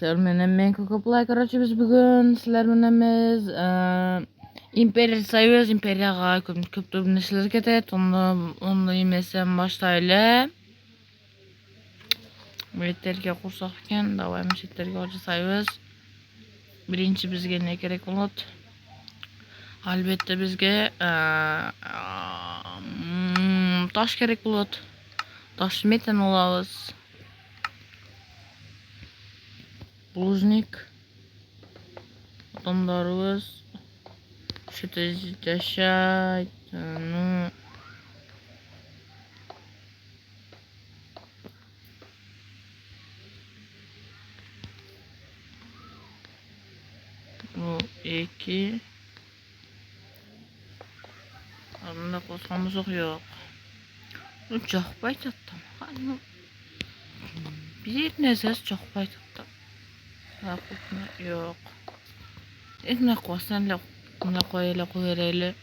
Men Kokoplay. Короче, biz bugün sizler menemiz İmperiya sayıyoruz. İmperiyaga köp narsalar ketет. Onu yemesem başlaylı. Milletlerge kursak ekan, davay milletlerge hoca sayıyoruz. Birinchi bizga ne kerak bo'ladi? Albatta bizga tosh kerak bo'ladi. Tosh metan olamiz. Bluznik. Adamlarımız şu yaşaydı. Bu iki. Adamda kosamız yok. Çok baytattım. Bir nezes çok baytattım. Yok. Ne kosan la koyayla.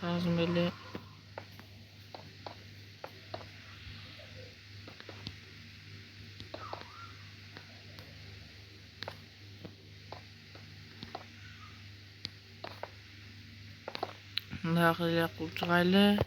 Sazım öyle. Dağıyla kulçayla.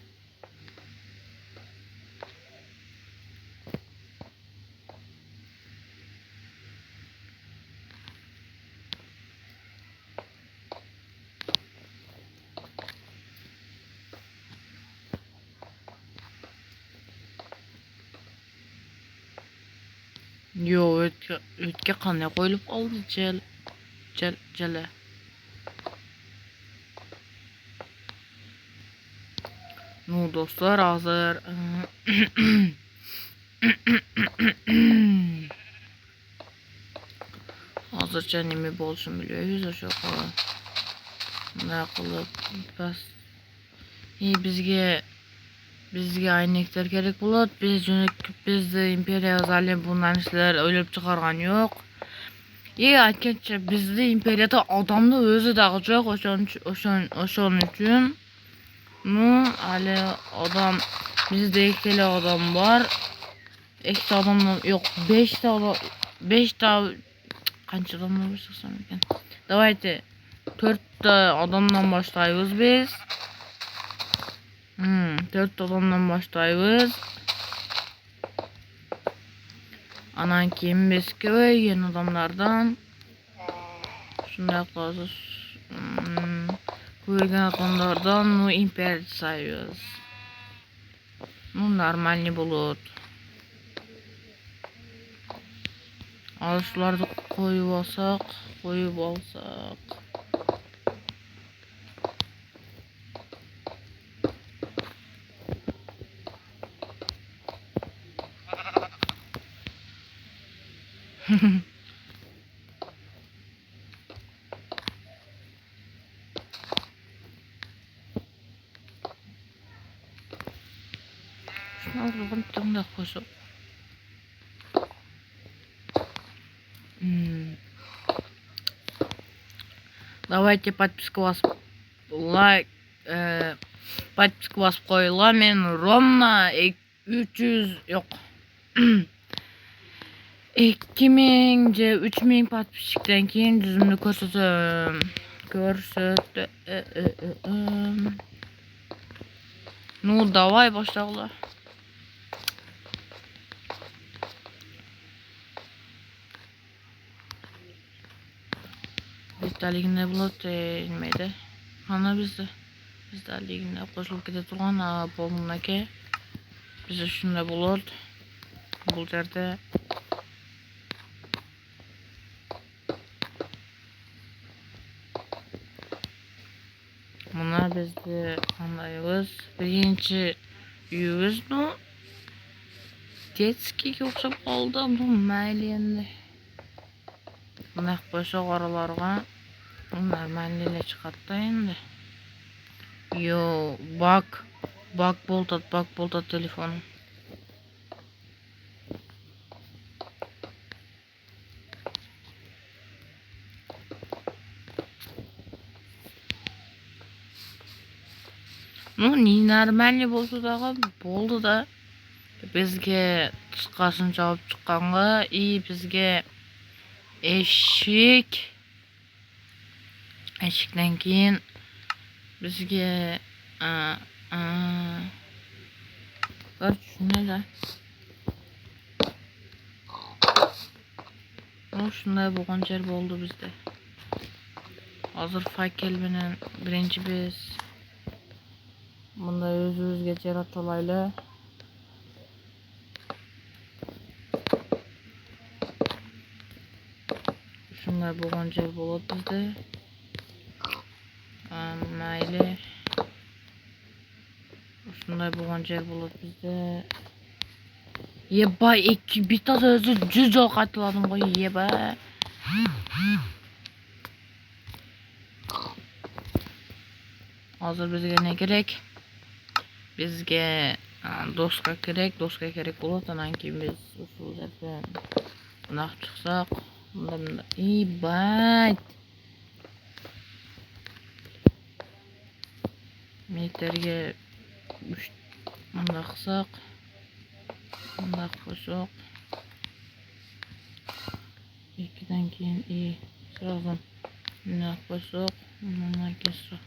Yo, ötke qanday qo'yilib qoldi jala. Ну, dostlar hazır. Hazırca nemi bolsun biliyoruz aşağı. Ne qilib bas. Bizga aynekler kerak bo'ladi. Bizde imperiya zalim bundan ishlar o'ylab chiqargan yo'q. Aytgancha bizde imperiyada odamni o'zi dag'i yo'q, o'shaning uchun hali odam bizde ikkala odam bor. Ikkita odamdan yo'q, 5 ta qancha odamlar bo'lsa ekan. Давайте 4 ta odamdan boshlaymiz biz. 4 odamdan başlayız. Anan kim biz köygen adamlardan. Şunday qilasiz. Köygen adamlardan imperiya sayıyoruz. Normalni bo'ladi. Alışlarda koyup alsak. Şunu alalım, tırnak koysak. Давайте подписку вас лайк, подписку вас koyla. Men Romna 300 yok. 2000 3000 подписчикten keyin yüzümni ko'rsatdim. Ну, давай başlayalım. Bizde liginde bulut inmeydi. Ana bizde liginde qo'shilib kete turgan bo'lmaki. Bizde shunda bulut. Bu yerda Buna bizde qandaymiz? Birinchi uyimiz bu. Детскийga o'xshab qoldi. Bu mayli endi. Buna qo'shib oralarga normalniyle chiqadi endi. Yo, bak boltat telefonu. Normalni bo'lsa da bo'ldi da bizga qisqasin javob chiqqanga bizga eshikdan keyin bizga shunday shunday bo'lgan yer bo'ldi bizda. Hozir fakel bilan birinchi biz bunday o'zimizga jarata olaylik. Shunday bo'lgan yer bo'ladi bizda. Mayli. Shunday bo'lgan yer bo'ladi bizda. Yeba bittasi o'zi 100 joy qaytladim qo'y yeba. Hozir bizga ne kerak? Bizga doska kerak bo'ladi. Undan keyin biz usullardan bunaqa chiqsaq, bunda bayt metrga 3 bunda qilsak, bunda qo'shsak, 2dan keyin sразу bunda qo'shsak, bundan keyin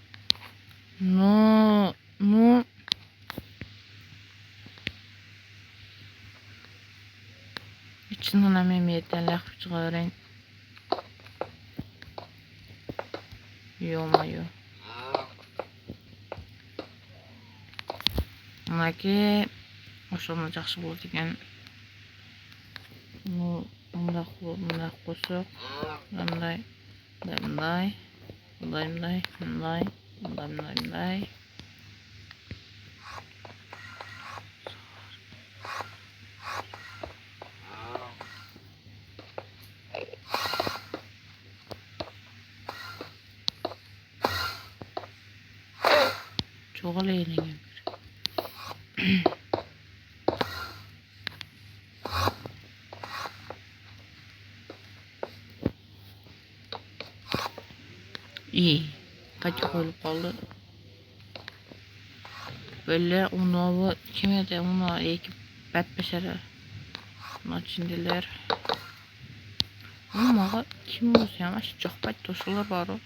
no içinden hemen yeterli çıkarın. Yo. Bunaki hoşuma yaxşı bo'ldi ekan. Bunda qo'shib, bunday. Çoğalayın. İyi. Kaç koyup kaldı. Böyle onu kime de onu ekip betmeşere. Bunun içindeler. Ama kim bu ya? Çok bet toşular var o.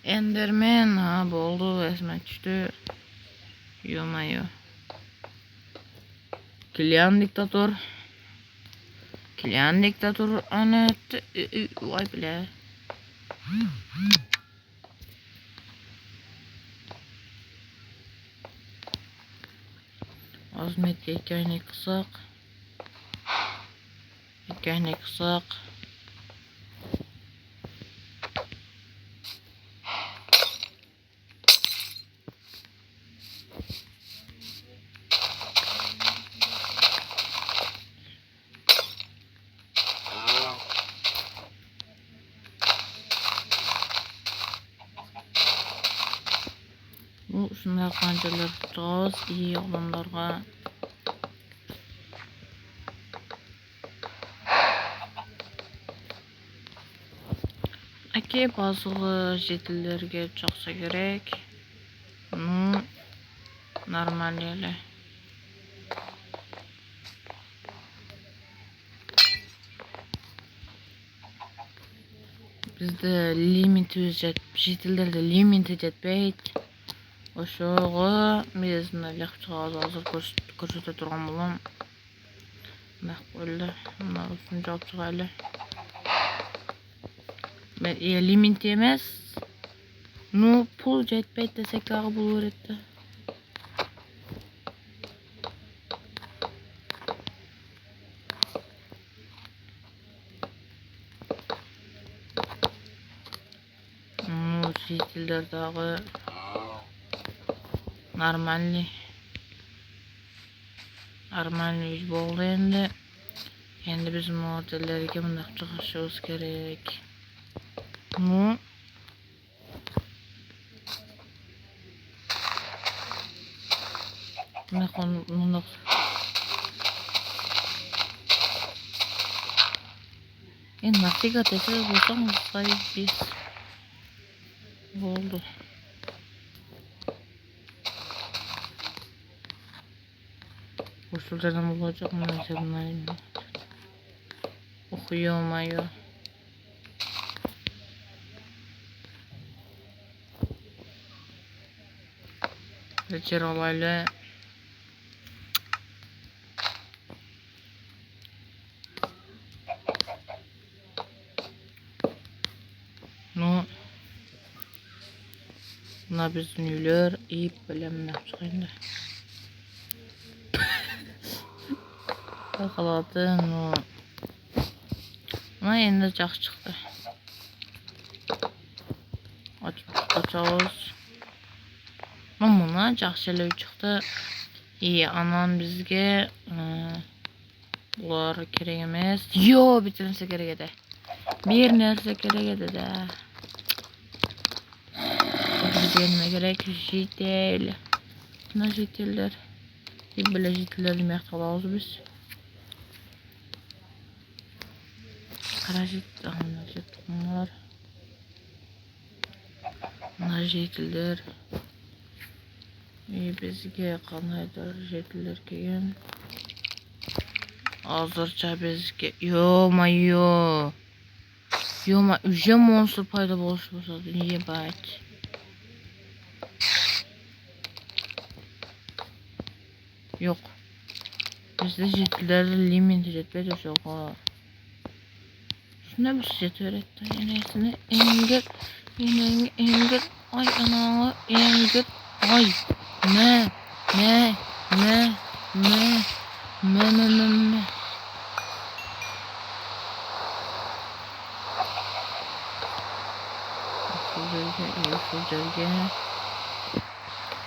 Enderman. Ha oldu esme düştü. Yo. Kilian diktatör ana vay bile. Azmet'e hikayeni kısak. Bu şunlar kancalar tutacağız. İyi olanlarga. Bazı jetillerge çaksa gerek. Bunu normal yerle. Bizde limit jetillerde limit jetbeyt. Oşoğu bizimle yakçağız hazır koşuda durgan bulam. Bak böyle. Bunlar üstünü cevap çıkaylı. Limit yemez. No pul jetbeyt desek daha bulur etti. Jetiller dağı normalli yüz oldu endi. Endi bizim modellerge bunday çıkışımız gerek. Bu ne konu nafiga tese bulsam sayı biz oldu. Usullardan bulacak mı? Neyse bunları okuyamıyor. Geçer olayla no buna bizim üyler iyi bilem ne yapacağını yakaladı no buna endi caq çıktı açacağız buna caq şeyler çıktı iyi anan bizge bular kerek emas yo bir narsa kerek edi bir narsa kerek edi de bizga nima kerak jitel mana jitellar bile jitellarni maqta olamiz biz qara jetellar mana jetellar bizga qandaydir jetellar kelgan hozircha bizga yo уже monster paydo bo'lish boshladi yebat yok bizde jetlerde limit jetleri yok şuna bir jet öğretti yenesini engel ay ana engel ay ne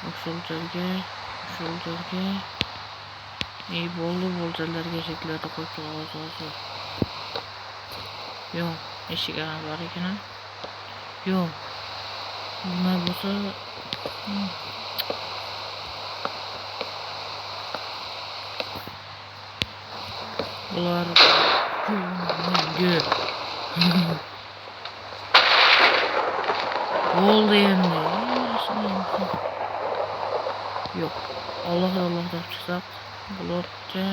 Usullarga iyi bollarga jetlerdi qo'yib hozir yo'q eshik bor ekan yo'q nima bo'lsa bular bo'ldi endi yok Allah da çıksak bulurca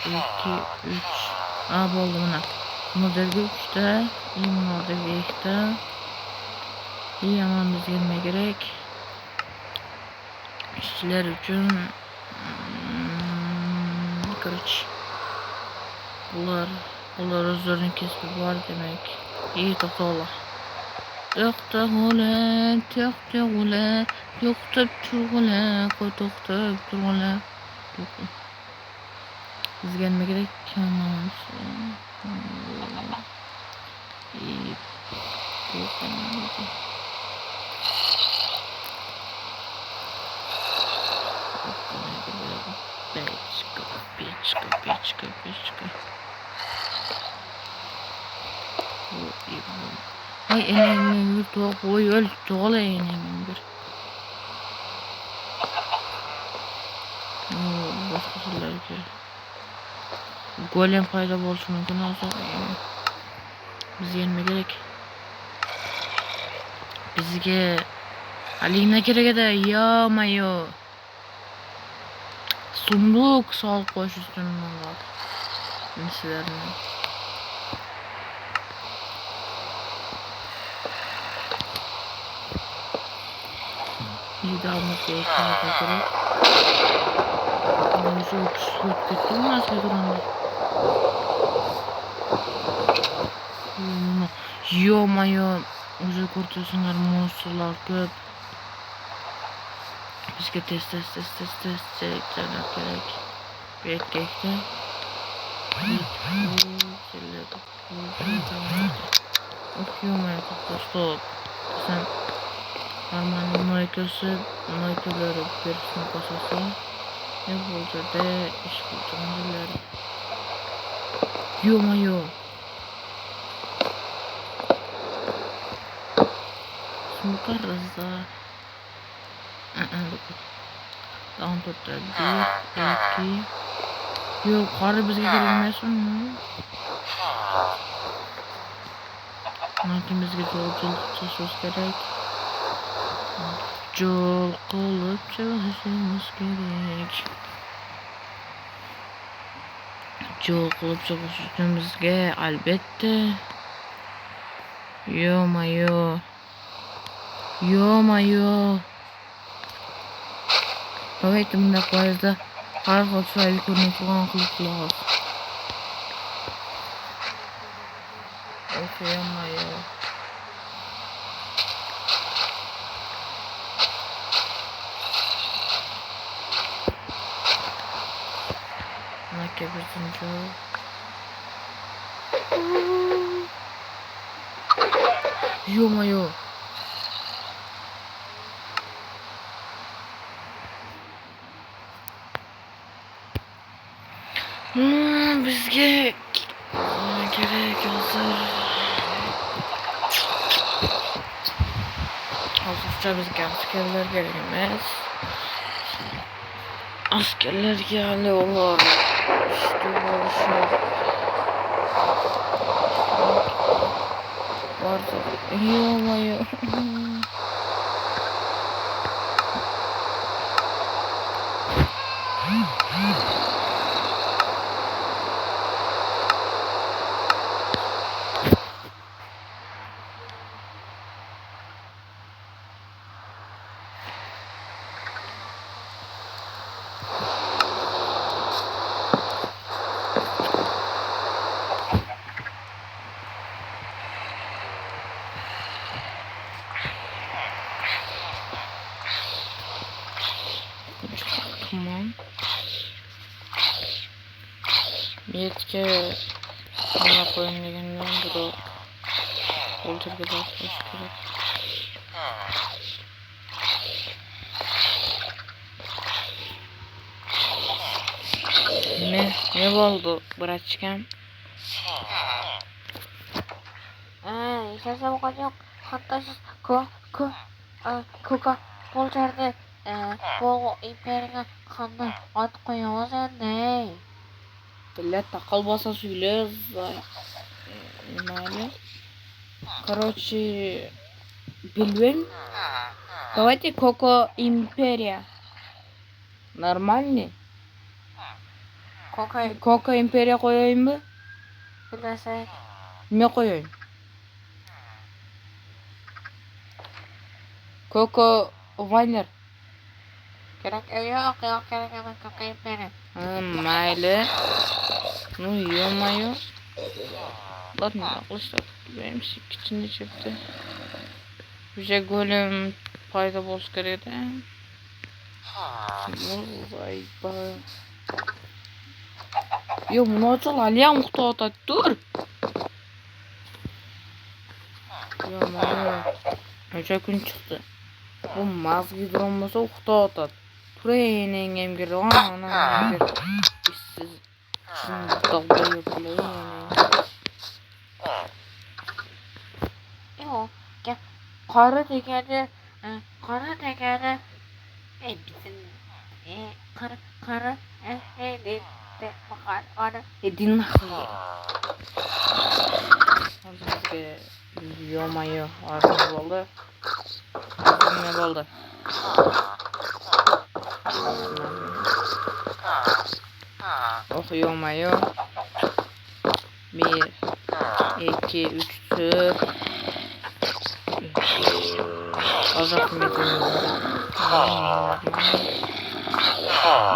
1 2 3 bo'ldi mana modelga 3ta modelga 2ta aman bizga nima kerak ishchilar uchun короче bular o'zlarining kasbi bor demak to'xtala to'xtab turg'ala bizga nima kerak Печка. Ay enengin bir toğuk boy öl toğula enengin bir. Başka şeyler ki. Golem payda olsun mümkün olsa biz yenme gerek. Bizge Alina gerek de yağmıyor. Sunduk sağ koş üstünden var. Nesilerini. İyi de almak gerek. Çok sık gittim mi aslında durumda? Yo уже kurtuyorsunlar monsterlar köp. Bizge test çekeceğler gerek. Bir etkekte. Okuyamaya stop. Sen Armanın Noyka'ları birisini basasa ne buldu de iş bulduğundalar. Yo. Bakarız da. Tamam tuttu. 1, 2. Yok karı bize gelmesin mi? Kimizga yolculuk çalışmamız gerek. Yol qilib çalışmamız gerek. Yol qilib çalışmamızga albatta. Yo-mayo. Давайте bunday qo'yazda har xil chiroyli ko'rinib turgan qilib qilamiz. Yo-mayo. Naka bir zincir. Yo-mayo. Bizga gerek hozircha bizga askarlar kerak emas. Askerlarga hali ular işte bo'lishib bordi. Yo-mayo. Tamam. Niyetga nima qo'yilganidan biroq o'ldirga boshlash kerak. Ne bo'ldi, bratchikam? Hesabim yo'q. Hatto siz ko'ka bo'ljardi. Bu imperiyaga qanday ot qo'yamiz endi? Billa taqal bosa suylar. Nimali? Короче, bilmem. Давайте Коко Империя. Нормальный? Коко Империя koyayım mı? Bilmesek. Ne koyayım? Coco Viner. Yok gerek emas Coco Imperiya. Mayli. Ну, ё-моё. Ладно, arkadaşlar. Benim içinde çıktı. Уже golem payda boz gerek de. Vay be. Yo, bunu açal Aliya muhtaat dur. Ё-моё. Neçə gün çıxdı. Bu mazgı olmasa muhtaat. Buraya yengem geliyor. Anam geliyor. Siz şimdi dalga yapılıyor. Yok. Karı tekerde bizim karı de bakar ara Edin nakli. Hazırlıkta yo-mayo ağzımız oldu. Ne oldu? Oh yo-mayo. 1, 2, 3, 4. Azak metin.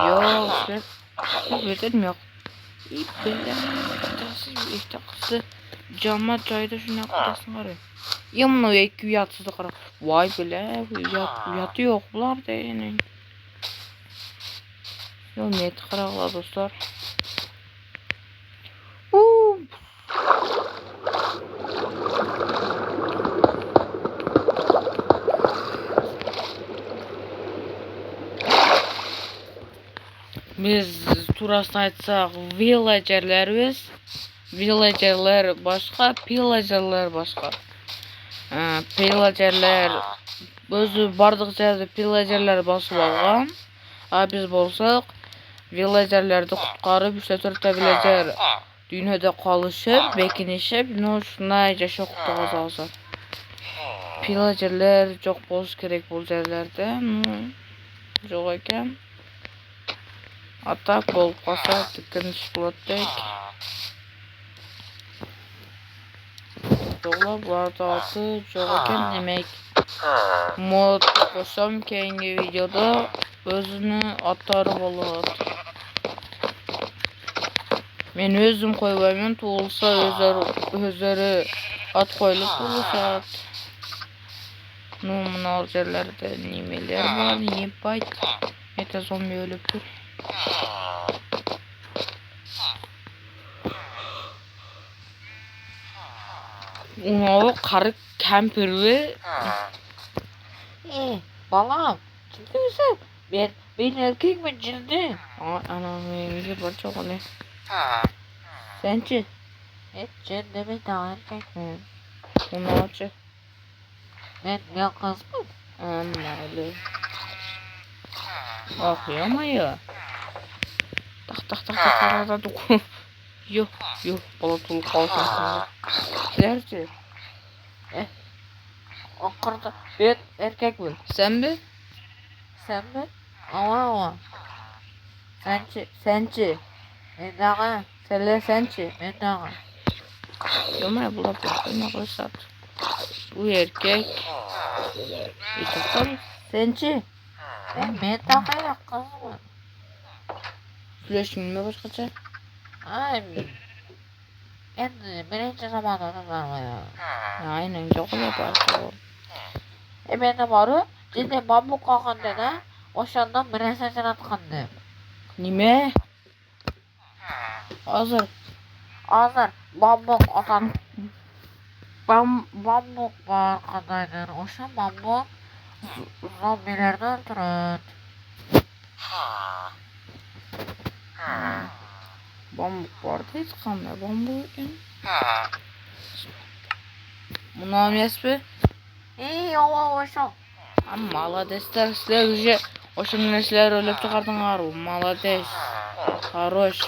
Yok. Metin yok. İyi böyle. İşte kızı. Cama çayda şuna kudasın var ya. Yamına iki yatsızdı kara. Vay bile. Yatı yoklar da yani. Yo net karaklar dostlar. Biz turasını aytsak villagerlerimiz. Villagerler başka, pillagerler başka. Pillagerler özü bardıq yerde pillagerler basıp alğan. Biz bolsaq villagerlerdi qutqarıb işlətə biləcək Dünyada kalışıp, bekinişip, şunday yaşadık azalsın. Pillagerler çok boz gerek bu yerlerde. Yok eken. Atak bolup kalsa tıkınış bulattık. Yo'qlar bularda altı yo'q eken demek. Mod qo'shsam keyingi videoda o'zini atari bo'ladi. Men o'zim qo'ymayman, tug'ilsa o'zlari at qo'yilib bo'ladi. Nominal yerlerde nimeler var, yepayt. Meta zombi ölüp dur. Unalı karı kemperli. Balam, kimsin sen? Ben erkek mi cildi? Anam evimize parça oluyor. Sence? Cildi mi daha erkek? Unalı. Ben ya kız mı? Anlalı. Bakıyor ama ya. Tak tak tak tak tak tak tak. Yok yok balatul kalsın. Serçe. Okurda ben erkek mi? Sen mi? Sen mi? Ama. Sence. Ben daha. Sence. Ben daha. Yomaya bulap yapayım arkadaşlar. Bu erkek. Tabii. Sence. Ben daha ya kız mı? Flash'ın mı başkaça? Ay. Ben birinci zamanda da ya. Aynen çok yaparsın. Ben de barı. Cildi bambu kalkan dedi. Oşandan bir mesajını atkandı. Nime? Hazır. Hazır bambuk atan bambuk var kadaydır. Oşan bambuk zombilerini öldürür. Bambuk vardı hiç kalmıyor. Bambuk. Bunu almayız mı? İyi ova oşan. Молодецler sizler уже oşun nesler ölüp çıkardınlar. Молодец. Хорош.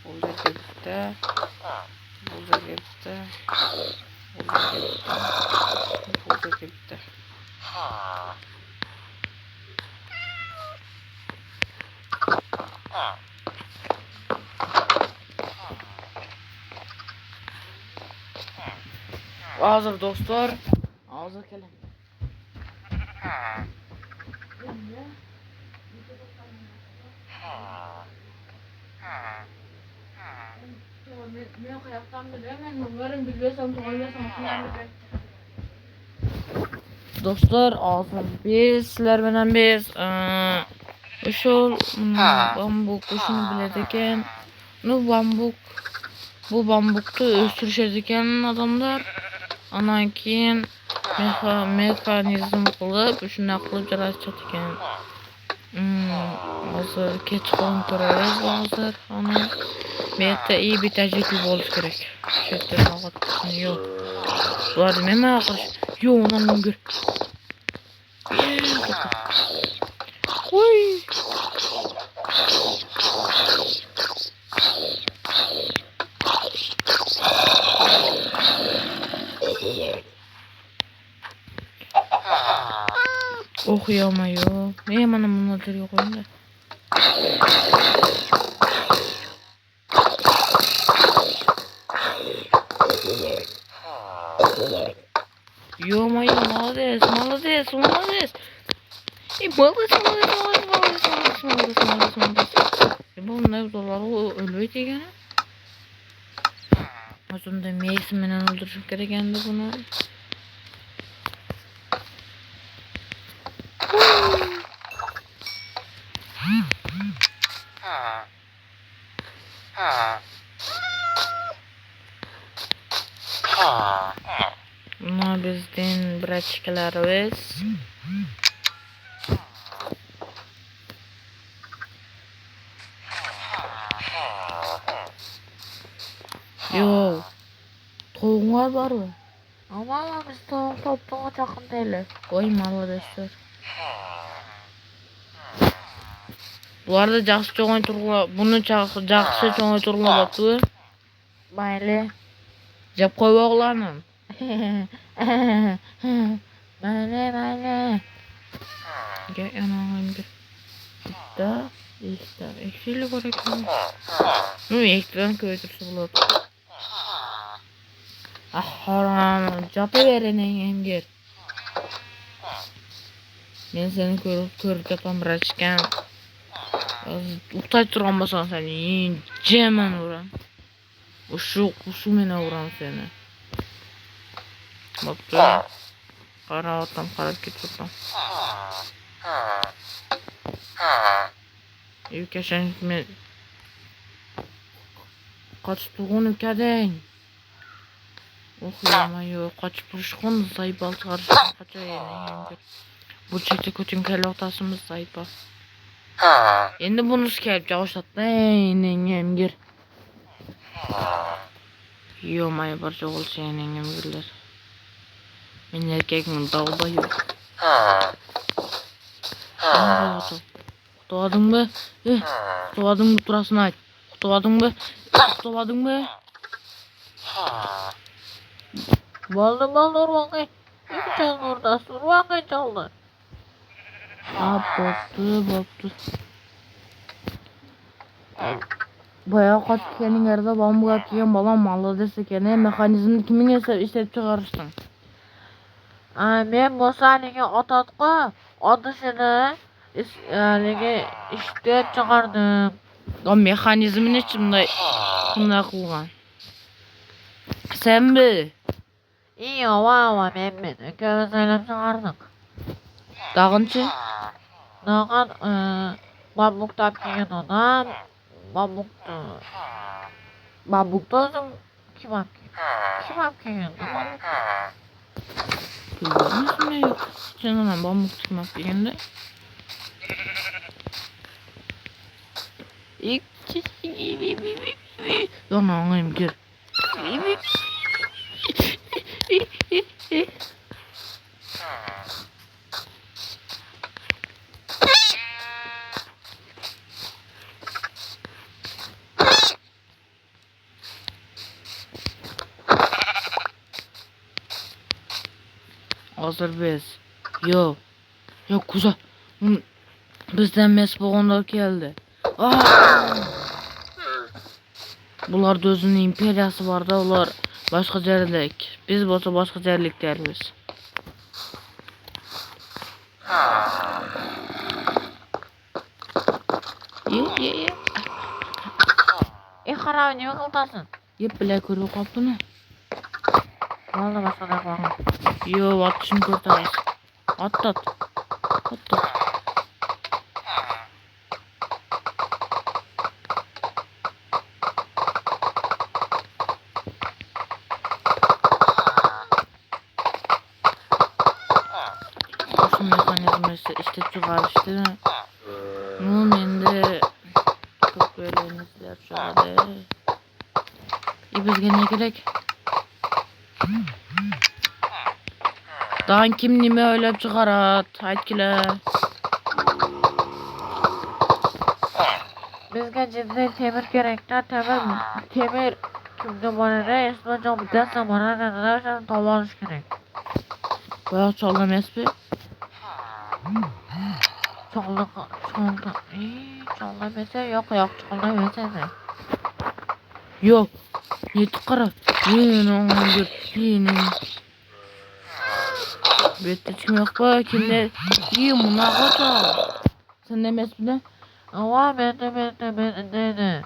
Bu жерге bitti. Bu жерге bitti. Bu жерге bitti. Bu жерге bitti. Hazır dostlar. Hazır gelin. Dostlar ağzım biz sizler bilen biz bambuk kuşunu biledikken bu bambuktu östürüşedikken adamlar anan keyin mekanizm kılıp şunday qilib jarashadi ekan. Hozir kech qolib ko'ramiz hozir. Ana bu yerda iyi bir tecrübe bo'lish kerak. Shu yerda navbat yo'q. Bular nima qilish? Yo'q, onam gör. Oy. Okuyamıyor. Ne mana bunlar yok oyunda. Ё-моё, молодец, молодец, молодец. И молодец, молодец, молодец, молодец, молодец, молодец, молодец, молодец. Bu ne doları ölüyor degeni. Aslında meysimden öldürüp gerekendi bunu. Bunlar bizden bratçıklarımız. Yo, toğunlar var mı? Ama biz topluğa yakın değiliz. Oy молодецler. Bu arada жақсы çoğun turgula, bunu жақсы çoğun turgula batı. Mayli. Jep koy oğlanım. Mayli. Gel yanağım bir. Bitta. İşte. Eksiyle korek mi? Ekran köydürse bulut. Haram. Capı verenin emgir. Ben seni körüp yapan bırakırken. Uktay turambasan seni. Yiyeceğim uğran. Kuşu mene uğran seni. Baptı. Kara atam karab gittim. Ülkeşen men kaç tuğun ülkeden. Okuyama yok kaç buruşkun zayıf al çıkarışın kaça yeni. Bu çekti kötüm kelle otasımız zayıf al. Endi bunu kelip jawışatdı enengem gir. Yomay barca bolsa enengem girler. Men erkekmin dağda yok. Doğadın mı? Doğadın mı turasını ayt. Doğadın mı? Doğadın mı? Baldı urvangay. İki çaldı orada. Urvangay çaldı. Boptu. Bayağı kaç kenin yerde bambu kakiyen balan malı dese kene mekanizmini kimin işletip çıkarırsın? Men bu saniye otatqa odishini işte çıkardım. O mekanizmini içimde bunday kılgan. Sen mi? İyi ova men gözlerim çıkardık. Dağınçı? Nağan bambukta piyen adam bambukta özüm kim apkiyen Bilmiyorum ne yok. Canım bambu tutmak diyende. Yanağım gir. Hazır biz. Yok kuza. Bizden mesboğunlar geldi. Bular da özünün imperiyası var da ular başka yerlik. Biz bolsa başka yerlik dermiz. Ye xarabı ne kıltasın? Yep bile körü kapını. Vallahi başka da var. Yo atışını kurtarız. At. Şu mekanizma işte çıkarıştı. Bunun endi çok böylenizler şöyle. Bizge ne gerek? Dan kim nime öyle çıkarat? Haytkile. Bizge ciddi temir gerekli. Temir kimde bana ne? Esma bir dese bana ne dersen tavanış gerek. Bayağı çaldım espi. Çaldı. Çaldı mesela yok çaldı mesela. Yok. Yeti karat. Yine ondur. Yine. Bette çıkmak ba kimler? İyi buna kaçal. Sen ne mesbine? Ama ben de.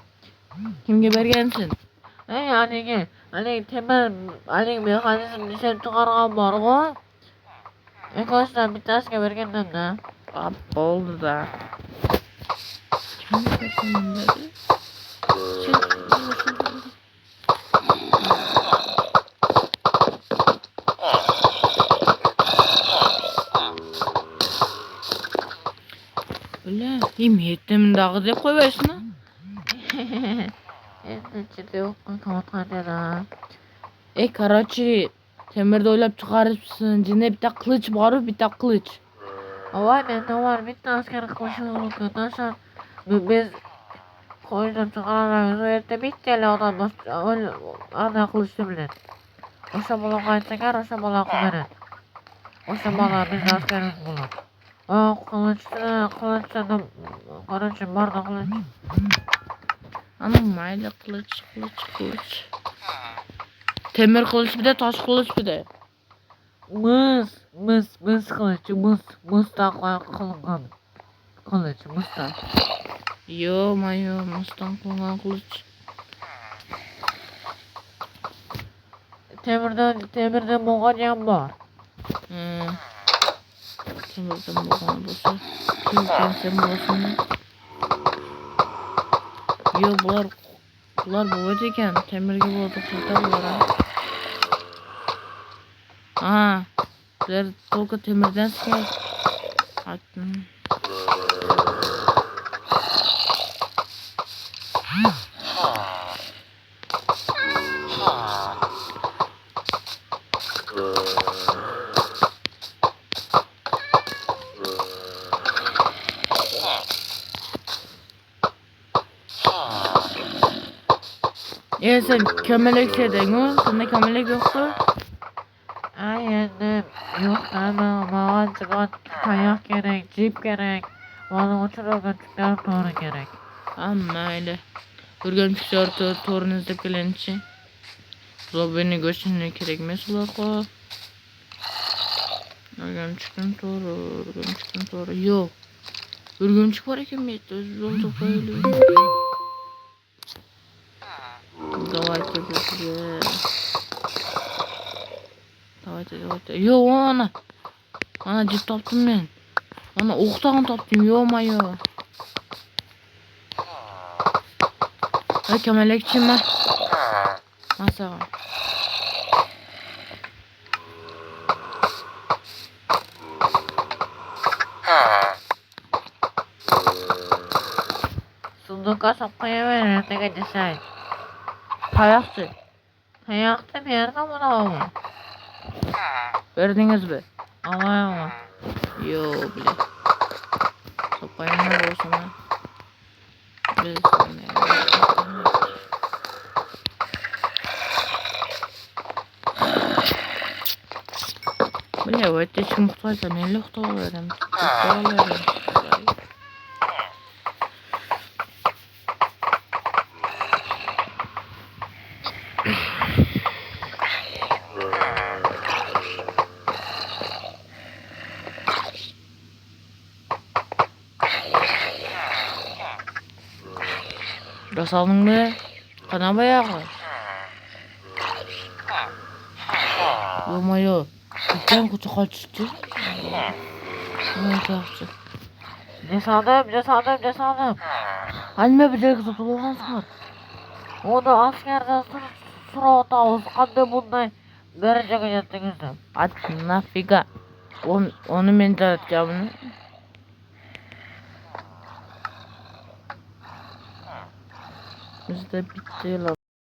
Kim gebergensin? Hani temel mekanizm dışarı çıkargan var go. Arkadaşlar bir taşka vergenden de. Oldu da. Kim gebergenin dedi? Öyle. İmiyetim dağı de koyuyorsun ha. Ciddi yok kamatkan da. Karaçi. Temirde oylap çıkarırsın. Cine bir de kılıç var bir de kılıç. Ama bende var bir tane asker kılıcı olur. Arkadaşlar biz koydum çıkaramayız. O yerde bitti ele adam öyle ana kılıçlı bilen. Oşa bola kayıttakar oşa bola kumeren. Oşa bola biz askerimiz bulur. O kılıçlı karıcığım var da kılıç. Anam maylı kılıç. Temir kılıç bir de taş kılıç bir de. Mız kılıcı mız da kılıngan. Kılıcı mız da. Yo mayo mustan kullan kılıç. Temirden boğacağım var. Temirden boğan olsa. Sen boğasın. Yo bunlar boğaz eken temir gibi oldu kılta bunlar ha. Aha. Bunlar tolka temirden sıkar. Attım. Sen kömelek şeyden o. Sende kömelek yoktu. Ay annem yok ama mağazadan kayak gerek, cip gerek. Bana uçururken çıkar doğru gerek. Amma öyle. Görgön pişörtü torun izlep gelen için. Ulan beni göçünle gerekmez ulaka. Örgümçükün toru. Yok. Örgümçük var eken mi? Öz olduk böyle. Давайте быстрее. Давайте. Yo ana. Ana cip taptım ben. Ana oktan taptım. Yo mayo. Kemalekçiyim ben. Nasıl? Sunduka sapkaya verir ne gece say. Kayaktı. Kayakta bir yerde ama. Verdiniz mi? Ama. Yo bile. Sopayı ne olsun ha? Biz bile o ette çıkım muhtaysa ne lühta olurum. Biraz aldın mı? Kana bayağı. Yo. Bizden kutu kaçtı. Ne yaptı? Ne sandım. Halime bir de kızı bulgan var. O da askerden sıra tavus kandı bunday. Derece geçtiniz de. At nafiga. Onu men taratacağım. Bizde bitti lan.